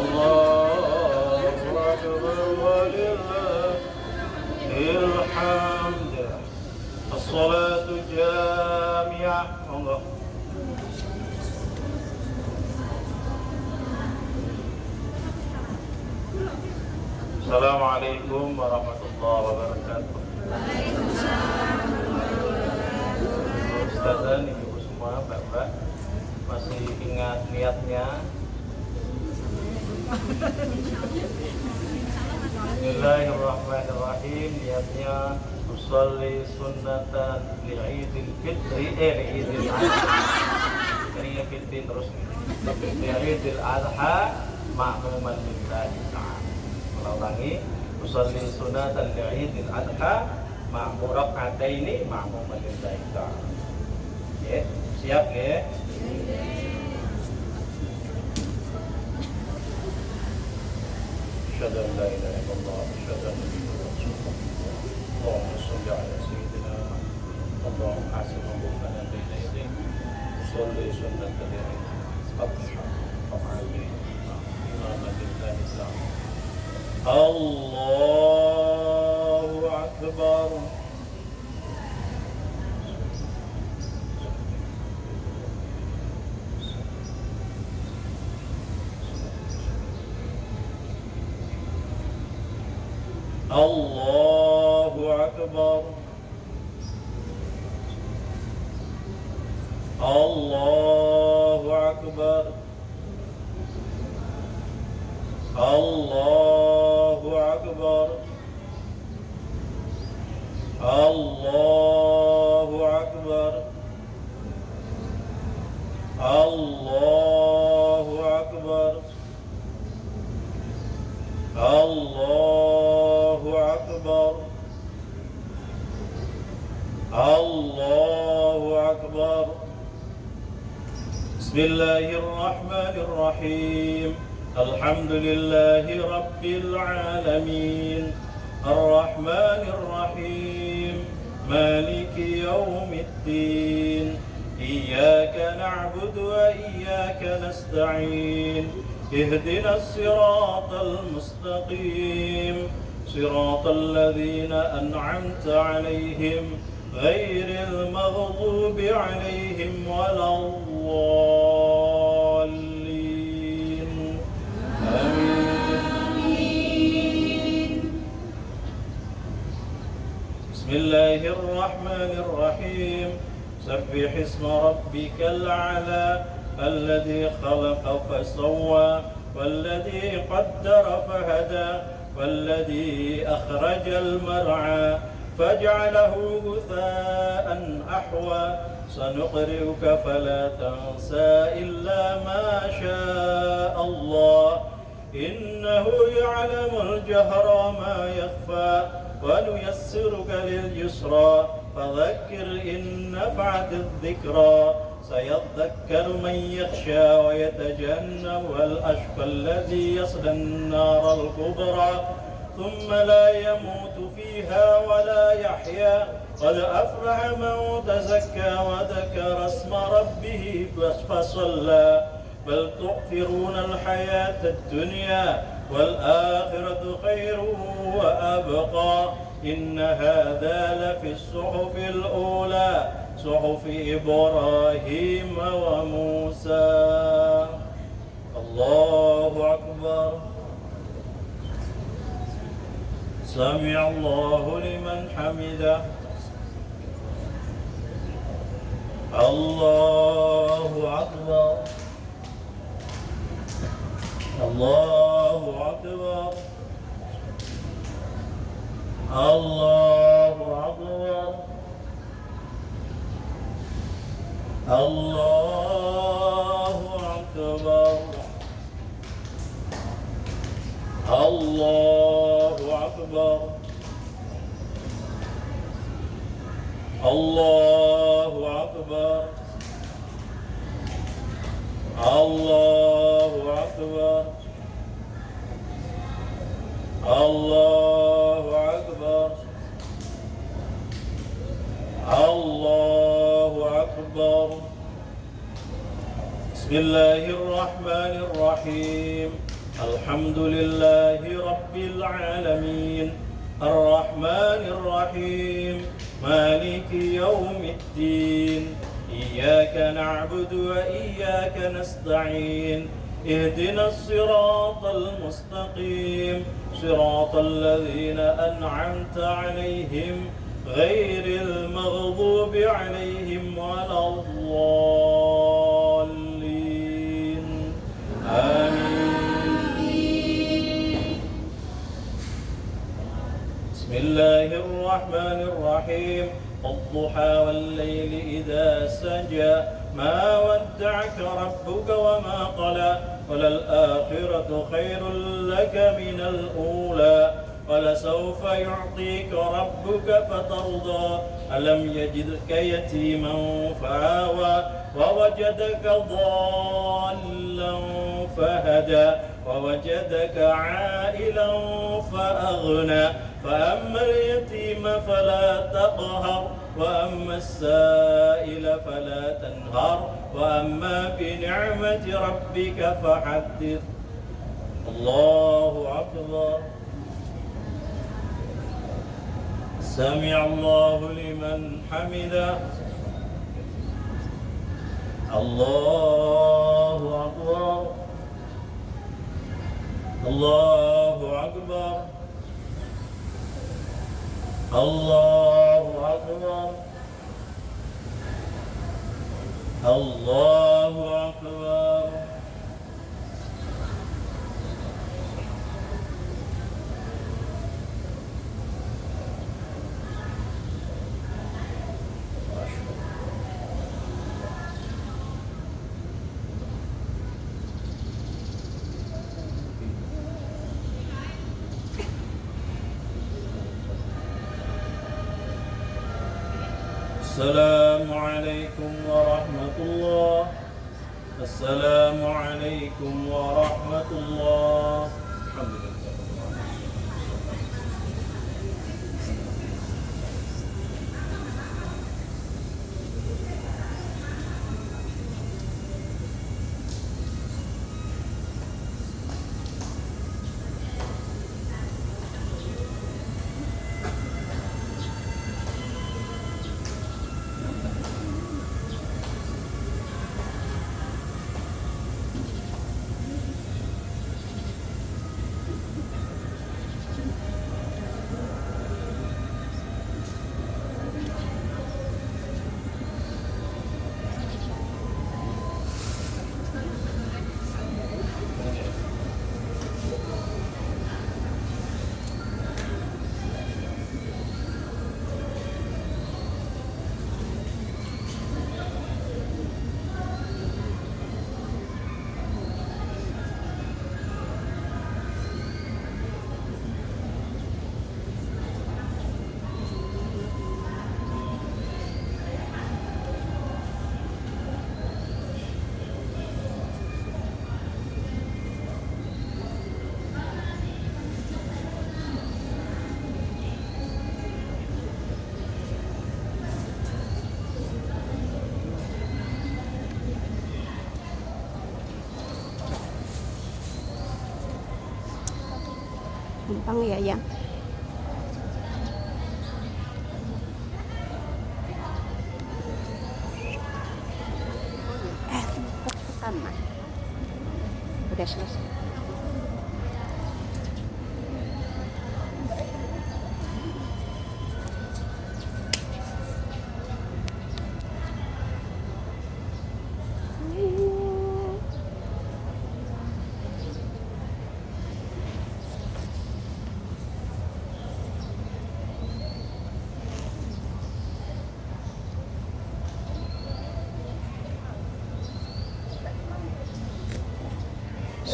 الله أكبر ولله الحمد. الصلاة جامعة. الله. Assalamualaikum warahmatullahi wabarakatuh. Ustazah, ibu semua, bapak masih ingat niatnya? Bismillahirrahmanirrahim. Niatnya usolli sunnatan li'idil fitri li'idil adha ma'muman lillahi ta'ala. Ulangi, usolli sunnatan li'idil adha ma'murakataini ma'muman lillahi ta'ala. Ya, siap ya? أشهد أن لا إله إلا الله أشهد أن محمدا رسول الله اللهم صل على سيدنا اللهم حسن وقوفنا بين يديك صلي سنة اليوم أضحى وعلي إمام بالله تعالى. الله أكبر. الله أكبر. الله أكبر. الله أكبر. الله أكبر. الله أكبر. الله أكبر. الله أكبر. بسم الله الرحمن الرحيم. الحمد لله رب العالمين الرحمن الرحيم مالك يوم الدين إياك نعبد وإياك نستعين اهدنا الصراط المستقيم صراط الذين أنعمت عليهم غير المغضوب عليهم ولا الضالين آمين. بسم الله الرحمن الرحيم. سبح اسم ربك الأعلى الذي خلق فسوى والذي قدر فهدى والذي أخرج المرعى فجعله غثاء أحوى سنقرئك فلا تنسى إلا ما شاء الله إنه يعلم الجهر ما يخفى ونيسرك لليسرى فذكر إن نفعت الذكرى سيذكر من يخشى ويتجنبها الأشقى الذي يصلى النار الكبرى ثم لا يموت فيها ولا يحيا قد أفلح من تزكى وذكر اسم ربه فصلى بل تؤثرون الحياة الدنيا والآخرة خير وأبقى إن هذا لفي الصحف الأولى صحف إبراهيم وموسى. الله أكبر. سمع الله لمن حمده. الله أكبر. الله أكبر. الله أكبر. الله أكبر. الله أكبر. الله أكبر. الله أكبر. الله أكبر. الله أكبر. بسم الله الرحمن الرحيم الحمد لله رب العالمين الرحمن الرحيم مالك يوم الدين إياك نعبد وإياك نستعين اهدنا الصراط المستقيم صراط الذين أنعمت عليهم غير المغضوب عليهم ولا الضالين آمين. بسم الله الرحمن الرحيم الضحى والليل إذا سجى ما ودعك ربك وما قلى وللآخرة خير لك من الأولى ولسوف يعطيك ربك فترضى ألم يجدك يتيما فآوى ووجدك ضالا فهدى ووجدك عائلا فأغنى فأما اليتيم فلا تقهر وأما السائل فلا تنهر وأما بنعمة ربك فحدث. الله أكبر. سمع الله لمن حمده. الله أكبر. الله أكبر. الله أكبر. الله أكبر. السلام عليكم ورحمة الله. السلام عليكم ورحمة الله. الحمد لله. Gampang ya yang pertama udah selesai.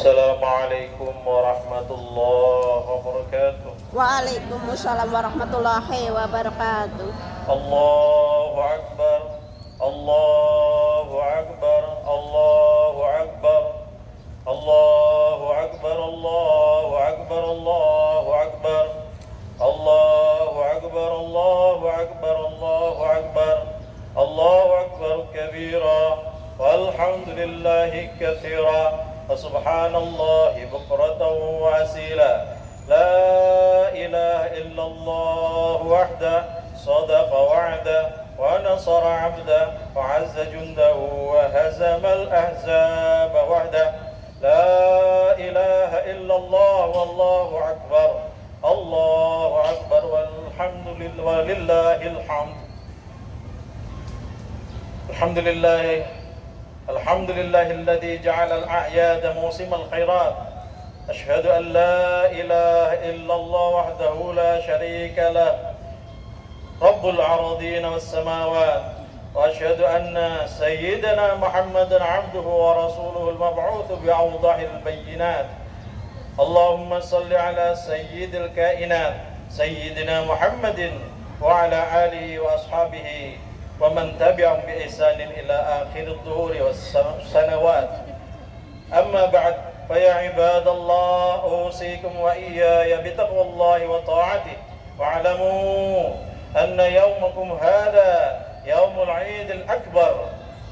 Assalamualaikum warahmatullahi wabarakatuh. Waalaikumsalam warahmatullahi wabarakatuh. Allahu Akbar. Allahu Akbar. Allahu Akbar. Allahu Akbar. Allahu Akbar. Allahu Akbar. Allahu Akbar. Allahu Akbar. Allahu Akbar. Allahu Akbar kabira. والحمد لله كثيرا وسبحان الله بكرة وأصيلا لا إله إلا الله وحده صدق وعده ونصر عبده وعز جنده وهزم الأحزاب وحده لا إله إلا الله والله أكبر الله أكبر والحمد لله ولله الحمد الحمد لله الذي جعل الأعياد موسم الخيرات أشهد أن لا إله إلا الله وحده لا شريك له رب العرضين والسماوات وأشهد أن سيدنا محمدا عبده ورسوله المبعوث بأوضح البينات اللهم صل على سيد الكائنات سيدنا محمد وعلى آله وأصحابه ومن تبعهم بإحسان إلى آخر الظهور والسنوات أما بعد فيا عباد الله أوصيكم وإياي بتقوى الله وطاعته واعلموا أن يومكم هذا يوم العيد الأكبر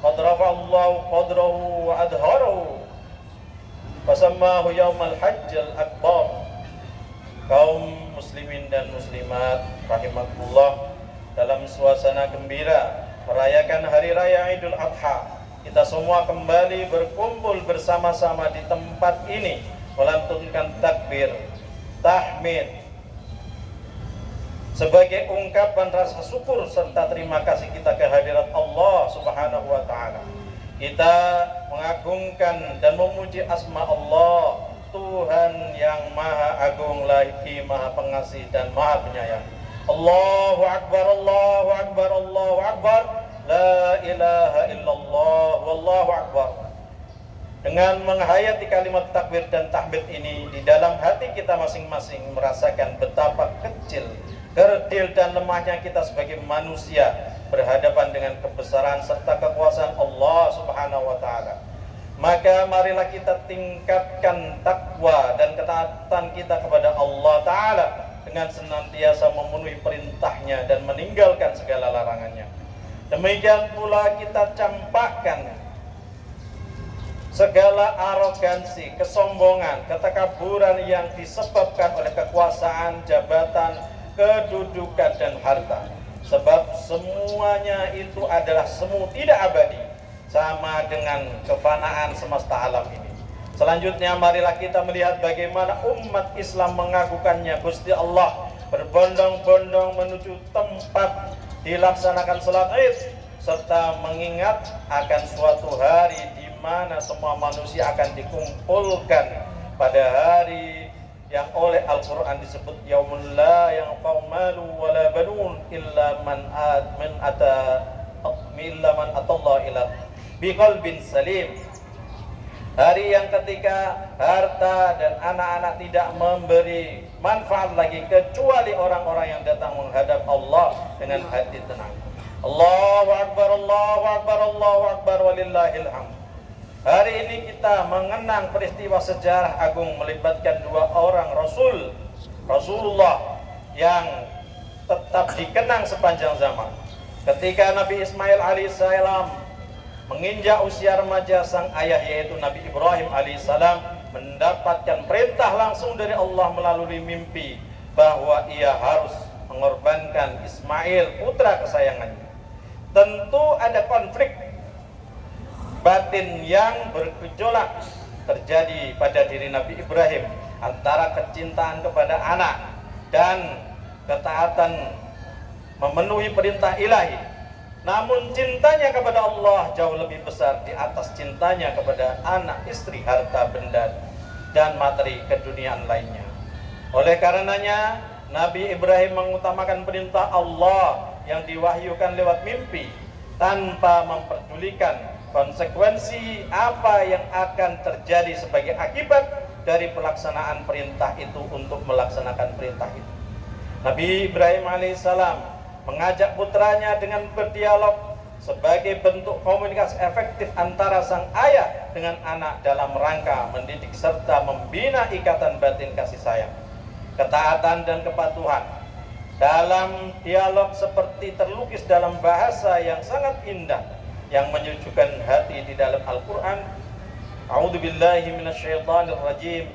قد رفع الله قدره وأظهره فسماه يوم الحج الأكبر. Kaum muslimin dan muslimat rahimakumullah, dalam suasana gembira merayakan hari raya Idul Adha, kita semua kembali berkumpul bersama-sama di tempat ini melantunkan takbir, tahmid sebagai ungkapan rasa syukur serta terima kasih kita kehadirat Allah Subhanahu wa taala. Kita mengagungkan dan memuji asma Allah, Tuhan yang Maha Agung lagi Maha Pengasih dan Maha Penyayang. Allahu Akbar, Allahu Akbar, Allahu Akbar, la ilaha illallah, wallahu akbar. Dengan menghayati kalimat takbir dan tahmid ini, di dalam hati kita masing-masing merasakan betapa kecil, kerdil dan lemahnya kita sebagai manusia berhadapan dengan kebesaran serta kekuasaan Allah Subhanahu wa taala. Maka marilah kita tingkatkan takwa dan ketaatan kita kepada Allah Ta'ala dengan senantiasa memenuhi perintahnya dan meninggalkan segala larangannya. Demikian pula kita campakkan segala arogansi, kesombongan, ketakaburan yang disebabkan oleh kekuasaan, jabatan, kedudukan dan harta. Sebab semuanya itu adalah semu, tidak abadi, sama dengan kefanaan semesta alam ini. Selanjutnya marilah kita melihat bagaimana umat Islam mengagukannya Gusti Allah, berbondong-bondong menuju tempat dilaksanakan salat Id, serta mengingat akan suatu hari di mana semua manusia akan dikumpulkan pada hari yang oleh Al-Quran disebut yaumul la yanfa'u malu wala banun illa man atallah ila biqalbin salim. Hari yang ketika harta dan anak-anak tidak memberi manfaat lagi kecuali orang-orang yang datang menghadap Allah dengan hati tenang. Allahu Akbar, Allahu Akbar, Allahu Akbar, walillahil hamd. Hari ini kita mengenang peristiwa sejarah agung melibatkan dua orang Rasulullah yang tetap dikenang sepanjang zaman. Ketika Nabi Ismail alaihissalam menginjak usia remaja, sang ayah yaitu Nabi Ibrahim alaihissalam mendapatkan perintah langsung dari Allah melalui mimpi bahwa ia harus mengorbankan Ismail, putra kesayangannya. Tentu ada konflik batin yang bergejolak terjadi pada diri Nabi Ibrahim antara kecintaan kepada anak dan ketaatan memenuhi perintah ilahi. Namun cintanya kepada Allah jauh lebih besar di atas cintanya kepada anak, istri, harta, benda, dan materi keduniaan lainnya. Oleh karenanya, Nabi Ibrahim mengutamakan perintah Allah yang diwahyukan lewat mimpi tanpa memperdulikan konsekuensi apa yang akan terjadi sebagai akibat dari pelaksanaan perintah itu untuk melaksanakan perintah itu. Nabi Ibrahim alaihissalam mengajak putranya dengan berdialog sebagai bentuk komunikasi efektif antara sang ayah dengan anak dalam rangka mendidik serta membina ikatan batin kasih sayang, ketaatan dan kepatuhan. Dalam dialog seperti terlukis dalam bahasa yang sangat indah yang menyejukkan hati di dalam Al-Quran. A'udzubillahi minasyaitonirrajim.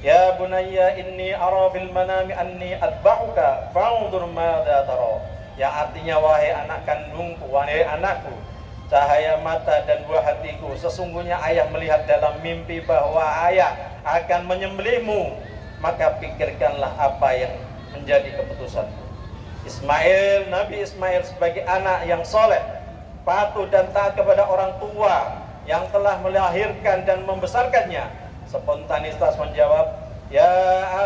Ya bunayya inni ara fil manami anni atba'uka fanzur madza tara. Yang artinya, wahai anak kandungku, wahai anakku, cahaya mata dan buah hatiku, sesungguhnya ayah melihat dalam mimpi bahwa ayah akan menyembelihmu, maka pikirkanlah apa yang menjadi keputusanmu. Ismail, Nabi Ismail sebagai anak yang soleh, patuh dan taat kepada orang tua yang telah melahirkan dan membesarkannya, spontanitas menjawab, ya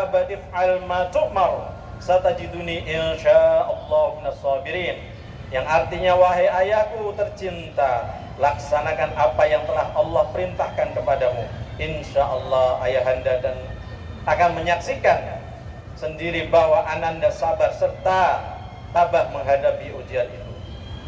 abadif al ma tu'mar satajiduni insyaallah minas sabirin. Yang artinya, wahai ayahku tercinta, laksanakan apa yang telah Allah perintahkan kepadamu. Insyaallah ayahanda dan akan menyaksikan sendiri bahwa ananda sabar serta tabah menghadapi ujian itu.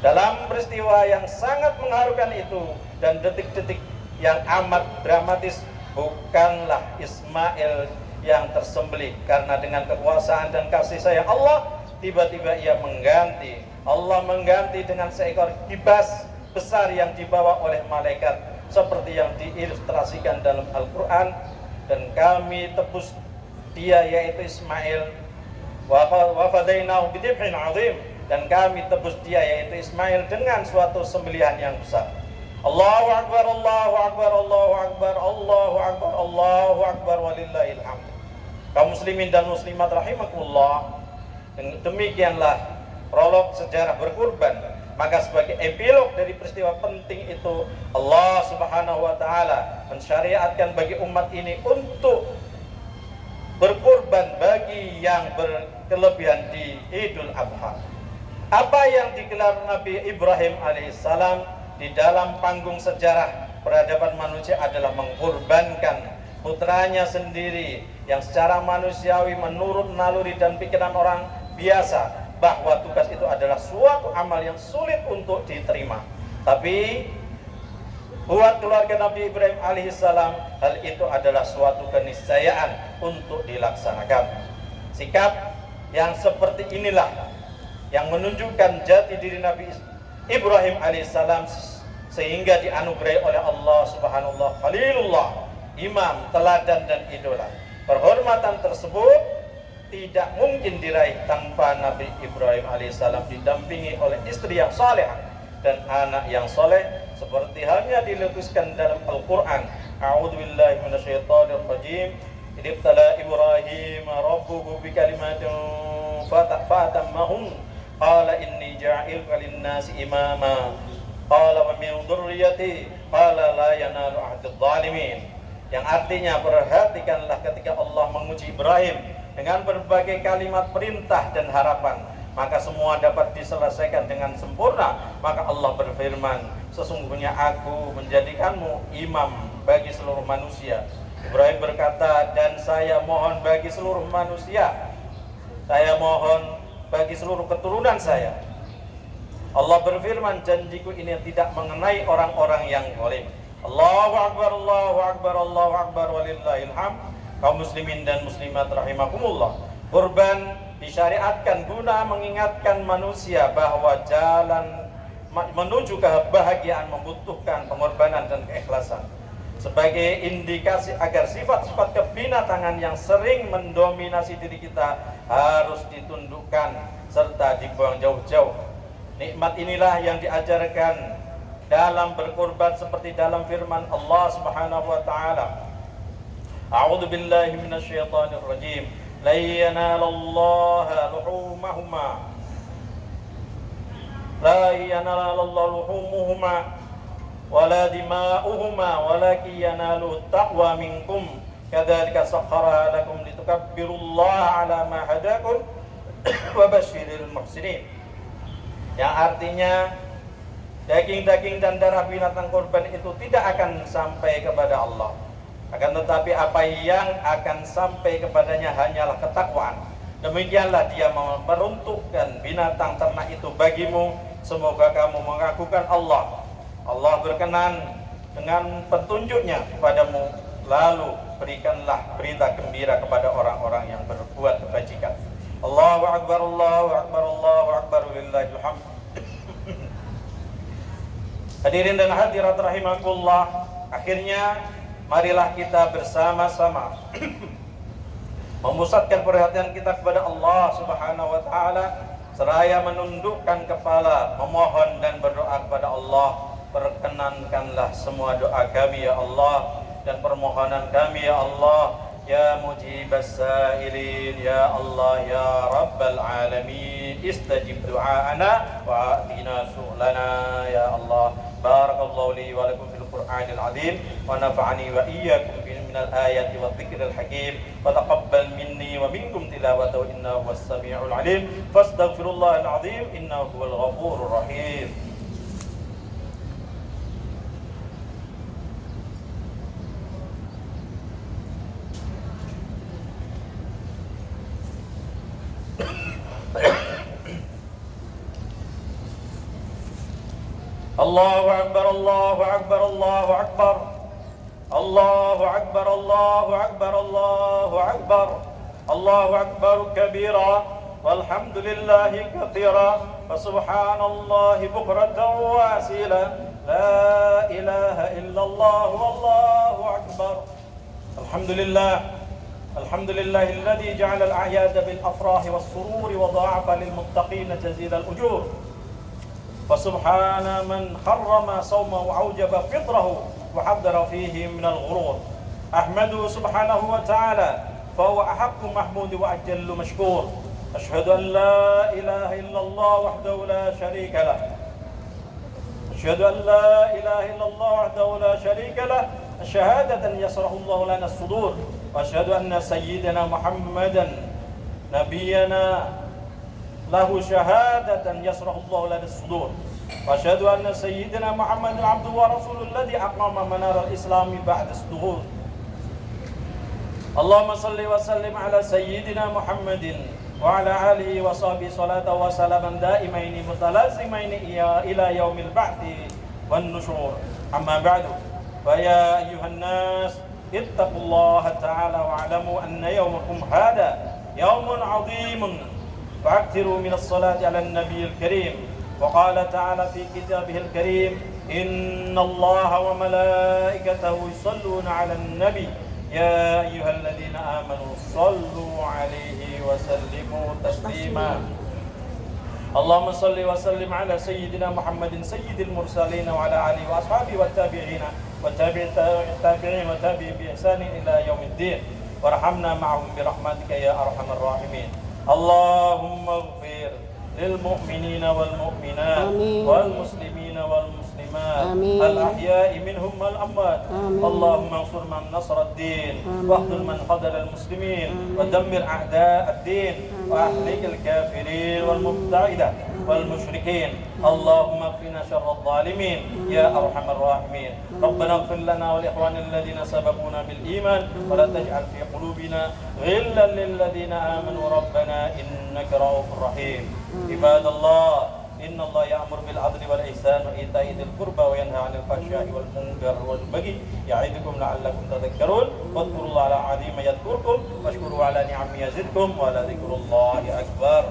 Dalam peristiwa yang sangat mengharukan itu dan detik-detik yang amat dramatis, bukanlah Ismail yang tersembelih, karena dengan kekuasaan dan kasih sayang Allah, tiba-tiba ia mengganti. Allah mengganti dengan seekor kibas besar yang dibawa oleh malaikat, seperti yang diilustrasikan dalam Al-Quran. Dan kami tebus dia, yaitu Ismail, wa fadainahu bidibhin azim, dan kami tebus dia, yaitu Ismail, dengan suatu sembelihan yang besar. Allahu Akbar, Allahu Akbar, Allahu Akbar, Allahu Akbar, Allahu Akbar, walillahil hamd. Kaum muslimin dan muslimat rahimakumullah, demikianlah prolog sejarah berkurban. Maka sebagai epilog dari peristiwa penting itu, Allah Subhanahu wa taala mensyariatkan bagi umat ini untuk berkurban bagi yang berkelebihan di Idul Adha. Apa yang digelar Nabi Ibrahim alaihissalam di dalam panggung sejarah peradaban manusia adalah mengkurbankan putranya sendiri yang secara manusiawi menurut naluri dan pikiran orang biasa, bahwa tugas itu adalah suatu amal yang sulit untuk diterima. Tapi buat keluarga Nabi Ibrahim alaihissalam, hal itu adalah suatu keniscayaan untuk dilaksanakan. Sikap yang seperti inilah yang menunjukkan jati diri Nabi Ibrahim alaihissalam, sehingga dianugerahi oleh Allah Subhanahu wa taala Khalilullah, imam, teladan dan idola. Penghormatan tersebut tidak mungkin diraih tanpa Nabi Ibrahim alaihissalam didampingi oleh istri yang saleh dan anak yang soleh, seperti halnya dilukiskan dalam Al-Quran. A'udzubillahi minasyaitonirrajim. Ibtala Ibrahim rabbuhu bikalimatin fatammahun qala inni ja'iluka lin-nasi imama qala wa min dzurriyyati qala la yanalu ahdudz zalimin. Yang artinya, perhatikanlah ketika Allah menguji Ibrahim dengan berbagai kalimat perintah dan harapan, maka semua dapat diselesaikan dengan sempurna. Maka Allah berfirman, sesungguhnya aku menjadikanmu imam bagi seluruh manusia. Ibrahim berkata, dan saya mohon bagi seluruh manusia, saya mohon bagi seluruh keturunan saya. Allah berfirman, janjiku ini tidak mengenai orang-orang yang zalim. Allahu Akbar, Allahu Akbar, Allahu Akbar, walillahil hamd. Kaum muslimin dan muslimat rahimakumullah, kurban disyariatkan guna mengingatkan manusia bahwa jalan menuju kebahagiaan membutuhkan pengorbanan dan keikhlasan, sebagai indikasi agar sifat-sifat kebinatangan yang sering mendominasi diri kita harus ditundukkan serta dibuang jauh-jauh. Nikmat inilah yang diajarkan dalam berkorban, seperti dalam firman Allah Subhanahu wa taala, A'udzu billahi minasyaitonir rajim. La yanalallaha luhumahuma la yanalallaha luhumuhuma wala dima'uhuma walakin yanalu taqwa minkum kadzalika sakhkharaha lakum litukabbirullaha ala ma hadakum wa basyiril muhsinin. Yang artinya, daging-daging dan darah binatang kurban itu tidak akan sampai kepada Allah, akan tetapi apa yang akan sampai kepadanya hanyalah ketakwaan. Demikianlah dia memperuntukkan binatang ternak itu bagimu, semoga kamu mengakukan Allah. Allah berkenan dengan petunjuknya kepadamu, lalu berikanlah berita gembira kepada orang-orang yang berbuat kebajikan. Allahu Akbar, Allahu Akbar, Allahu Akbar, walillahil hamd. Hadirin dan hadirat rahimakumullah, akhirnya marilah kita bersama-sama memusatkan perhatian kita kepada Allah Subhanahu wa taala seraya menundukkan kepala, memohon dan berdoa kepada Allah. Perkenankanlah semua doa kami ya Allah dan permohonan kami ya Allah, ya mujibas sa'ilin, ya Allah ya rabbal alamin, istajib du'aana wa atina su'lana ya Allah. Barakallahu li wa lakum fil Qur'anil azim wa nafa'ani wa iyyakum minal ayati wa dzikril hakim wa taqabbal minni wa minkum tilawatahu innahu was samiul alim. Fastaghfirullahal azim innahu huwal ghafurur rahim. Allahu akbar, Allahu akbar, Allahu akbar. Allahu akbar, Allahu akbar, Allahu akbar. Allahu akbar kabira walhamdulillahi katsira wa subhanallahi bukratan wa asila. La ilaha illallah wallahu akbar. Alhamdulillah. Alhamdulillahilladzi ja'ala al-a'yada bil afrahi was sururi wa dha'afa lil muttaqin jazila al-ujur. فسبحان من حرم صومه وأوجب فطره وحذر فيه من الغرور. أحمده سبحانه وتعالى فهو أحق محمود وأجل مشكور. أشهد أن لا إله إلا الله وحده لا شريك له. أشهد أن لا إله إلا الله وحده لا شريك له شهادة يشرح الله لنا الصدور. وأشهد أن سيدنا محمدا نبينا له شهادة يشرح الله لنا الصدور. وأشهد أن سيدنا محمد عبده ورسوله الذي أقام منار الإسلام بعد الظهور. اللهم صل وسلم على سيدنا محمد وعلى آله وصحبه صلاة وسلاما دائمين متلازمين إلى يوم البعث والنشور. أما بعد فيا أيها الناس اتقوا الله تعالى واعلموا أن يومكم هذا يوم عظيم فأكثروا من الصلاة على النبي الكريم. وقال تعالى في كتابه الكريم إن الله وملائكته يصلون على النبي يا أيها الذين آمنوا صلوا عليه وسلموا تسليما. اللهم صل وسلم على سيدنا محمد سيد المرسلين وعلى آله وأصحابه والتابعين والتابعين وتابعين بإحسان إلى يوم الدين وارحمنا معهم برحمتك يا أرحم الراحمين. اللهم اغفر للمؤمنين والمؤمنات والمسلمين والمسلمات الأحياء منهم والأموات. اللهم انصر من نصر الدين واخذل من خذل المسلمين ودمر أعداء الدين وأهلك الكافرين والمبتعدة والمشركين. اللهم اكفنا شر الظالمين يا أرحم الراحمين. ربنا اغفر لنا ولإخواننا الذين سبقونا بالإيمان ولا تجعل في قلوبنا غلا للذين آمنوا ربنا إنك رؤوف رحيم. عباد الله إن الله يأمر بالعدل والإحسان وإيتاء ذي القربى وينهى عن الفحشاء والمنكر والبغي يعظكم لعلكم تذكرون. واذكروا الله العظيم يذكركم واشكروا على نعمه يزدكم ولذكر الله أكبر.